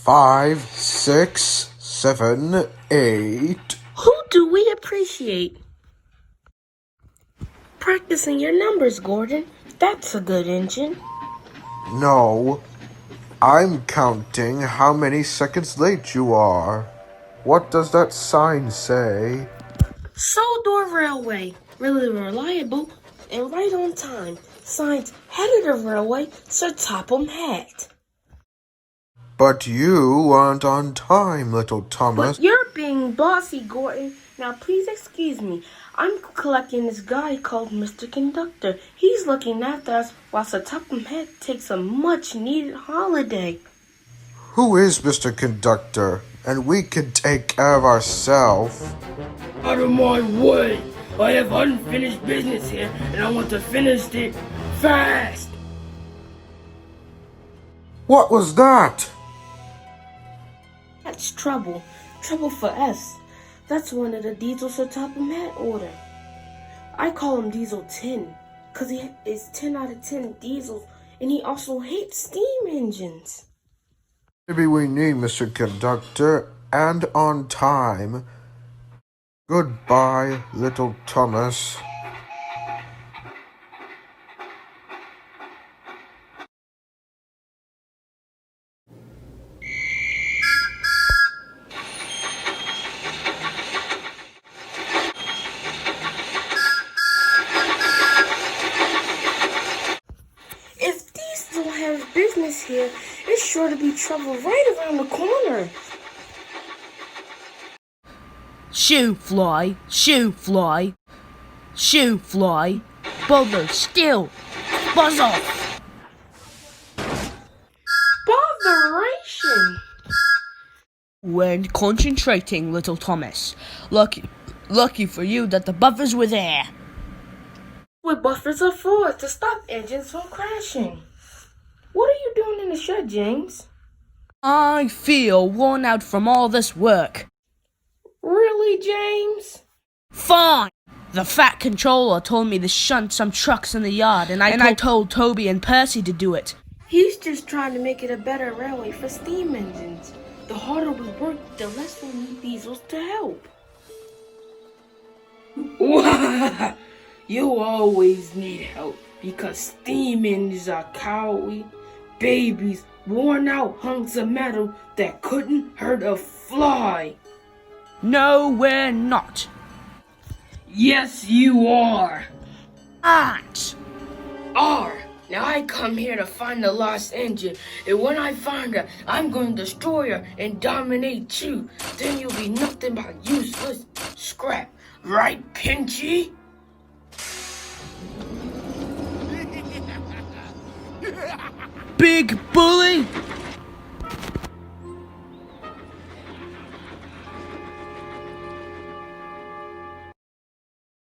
Five, 6, 7, 8. Who do we appreciate? Practicing your numbers, Gordon. That's a good engine. No, I'm counting how many seconds late you are. What does that sign say? Sodor Railway. Really reliable and right on time. Signed, head of the railway, Sir Topham Hatt. But you aren't on time, little Thomas. But you're being bossy, Gordon. Now please excuse me. I'm collecting this guy called Mr. Conductor. He's looking after us while Sir Topham Hatt takes a much-needed holiday. Who is Mr. Conductor? And we can take care of ourselves. Out of my way! I have unfinished business here, and I want to finish it fast! What was that? That's trouble. Trouble for us. That's one of the diesels Sir Topham Hatt ordered. I call him Diesel 10, because he is 10 out of 10 diesels, and he also hates steam engines. Maybe we need Mr. Conductor, and on time. Goodbye, little Thomas. If Diesel has business here, it's sure to be trouble right around the corner. Shoo fly, shoo fly, shoo fly, bother still, buzz off. Botheration! We're concentrating, little Thomas. Lucky for you that the buffers were there. What buffers are for, to stop engines from crashing. What are you doing in the shed, James? I feel worn out from all this work. Really, James? Fine! The fat controller told me to shunt some trucks in the yard, and I told Toby and Percy to do it. He's just trying to make it a better railway for steam engines. The harder we work, the less we need diesels to help. You always need help because steam engines are cowardly babies, worn out hunks of metal that couldn't hurt a fly. No, we're not. Yes, you are. Aren't. Are. Now I come here to find the lost engine, and when I find her, I'm going to destroy her and dominate you. Then you'll be nothing but useless scrap. Right, Pinchy? Big bully!